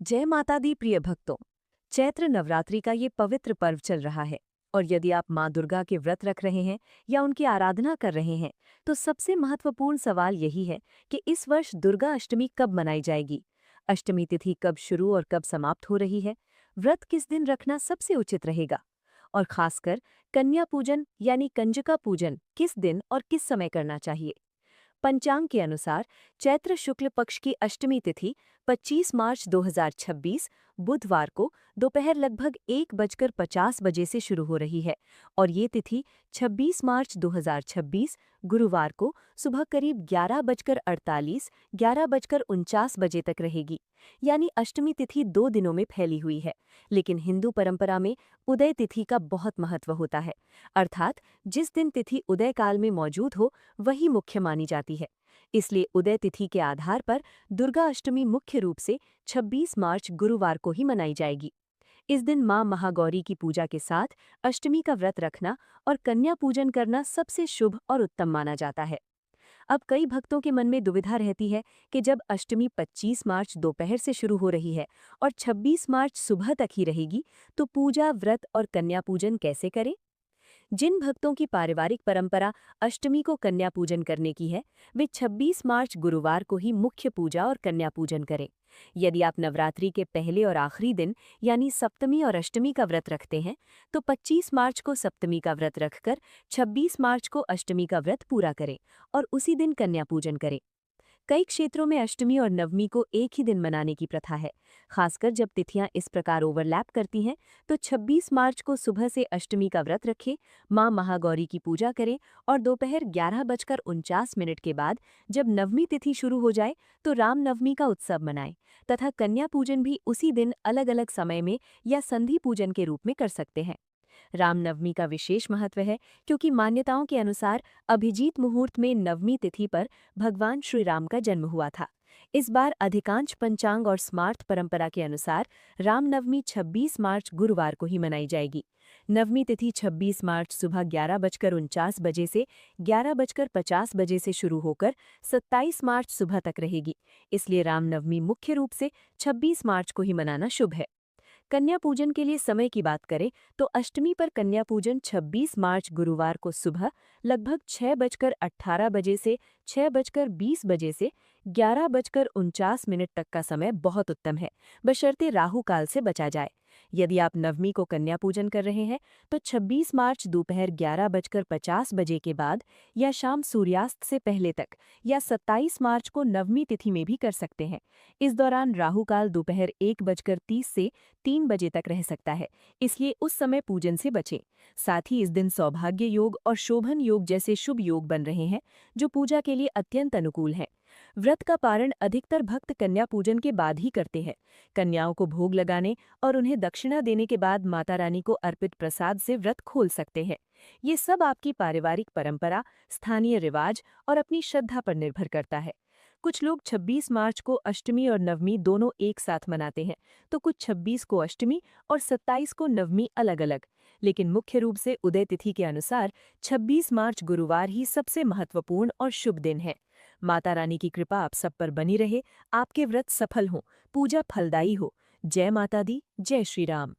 जय माता दी प्रिय भक्तों। चैत्र नवरात्रि का ये पवित्र पर्व चल रहा है और यदि आप माँ दुर्गा के व्रत रख रहे हैं या उनकी आराधना कर रहे हैं तो सबसे महत्वपूर्ण सवाल यही है कि इस वर्ष दुर्गा अष्टमी कब मनाई जाएगी। अष्टमी तिथि कब शुरू और कब समाप्त हो रही है। व्रत किस दिन रखना सबसे उचित रहेगा और खासकर कन्या पूजन यानी कंजका पूजन किस दिन और किस समय करना चाहिए। पंचांग के अनुसार चैत्र शुक्ल पक्ष की अष्टमी तिथि 25 मार्च 2026 बुधवार को दोपहर लगभग 1:50 बजे से शुरू हो रही है और ये तिथि 26 मार्च 2026 गुरुवार को सुबह करीब 11:48 11:49 बजे तक रहेगी। यानी अष्टमी तिथि 2 दिनों में फैली हुई है। लेकिन हिंदू परंपरा में उदय तिथि का बहुत महत्व होता है, अर्थात जिस दिन तिथि उदय काल में मौजूद हो वही मुख्य मानी जाती है। इसलिए उदय तिथि के आधार पर दुर्गा अष्टमी मुख्य रूप से 26 मार्च गुरुवार को ही मनाई जाएगी। इस दिन मां महागौरी की पूजा के साथ अष्टमी का व्रत रखना और कन्या पूजन करना सबसे शुभ और उत्तम माना जाता है। अब कई भक्तों के मन में दुविधा रहती है कि जब अष्टमी 25 मार्च दोपहर से शुरू हो रही है और 26 मार्च सुबह तक ही रहेगी, तो पूजा, व्रत और कन्या पूजन कैसे करें। जिन भक्तों की पारिवारिक परंपरा अष्टमी को कन्या पूजन करने की है, वे 26 मार्च गुरुवार को ही मुख्य पूजा और कन्या पूजन करें। यदि आप नवरात्रि के पहले और आखिरी दिन यानी सप्तमी और अष्टमी का व्रत रखते हैं, तो 25 मार्च को सप्तमी का व्रत रखकर 26 मार्च को अष्टमी का व्रत पूरा करें और उसी दिन कन्या पूजन करें। कई क्षेत्रों में अष्टमी और नवमी को एक ही दिन मनाने की प्रथा है, खासकर जब तिथियां इस प्रकार ओवरलैप करती हैं। तो 26 मार्च को सुबह से अष्टमी का व्रत रखें, मां महागौरी की पूजा करें और दोपहर 11:49 के बाद जब नवमी तिथि शुरू हो जाए तो रामनवमी का उत्सव मनाएं तथा कन्या पूजन भी उसी दिन अलग अलग समय में या संधि पूजन के रूप में कर सकते हैं। रामनवमी का विशेष महत्व है क्योंकि मान्यताओं के अनुसार अभिजीत मुहूर्त में नवमी तिथि पर भगवान श्री राम का जन्म हुआ था। इस बार अधिकांश पंचांग और स्मार्त परंपरा के अनुसार रामनवमी 26 मार्च गुरुवार को ही मनाई जाएगी। नवमी तिथि 26 मार्च सुबह 11:49 बजे से 11:50 बजे से शुरू होकर 27 मार्च सुबह तक रहेगी। इसलिए रामनवमी मुख्य रूप से 26 मार्च को ही मनाना शुभ है। कन्या पूजन के लिए समय की बात करें तो अष्टमी पर कन्या पूजन 26 मार्च गुरुवार को सुबह लगभग 6:18 बजे से 6:20 बजे से 11:49 तक का समय बहुत उत्तम है, बशर्ते राहु काल से बचा जाए। यदि आप नवमी को कन्या पूजन कर रहे हैं तो 26 मार्च दोपहर 11:50 बजे के बाद या शाम सूर्यास्त से पहले तक या 27 मार्च को नवमी तिथि में भी कर सकते हैं। इस दौरान राहु काल दोपहर 1:30 से 3 बजे तक रह सकता है, इसलिए उस समय पूजन से बचें। साथ ही इस दिन सौभाग्य योग और शोभन योग जैसे शुभ योग बन रहे हैं, जो पूजा के लिए अत्यंत अनुकूल हैं। व्रत का पारण अधिकतर भक्त कन्या पूजन के बाद ही करते हैं। कन्याओं को भोग लगाने और उन्हें दक्षिणा देने के बाद माता रानी को अर्पित प्रसाद से व्रत खोल सकते हैं। ये सब आपकी पारिवारिक परंपरा, स्थानीय रिवाज और अपनी श्रद्धा पर निर्भर करता है। कुछ लोग 26 मार्च को अष्टमी और नवमी दोनों एक साथ मनाते हैं, तो कुछ 26 को अष्टमी और 27 को नवमी अलग अलग। लेकिन मुख्य रूप से उदय तिथि के अनुसार 26 मार्च गुरुवार ही सबसे महत्वपूर्ण और शुभ दिन है। माता रानी की कृपा आप सब पर बनी रहे, आपके व्रत सफल हों, पूजा फलदायी हो। जय माता दी, जय श्री राम।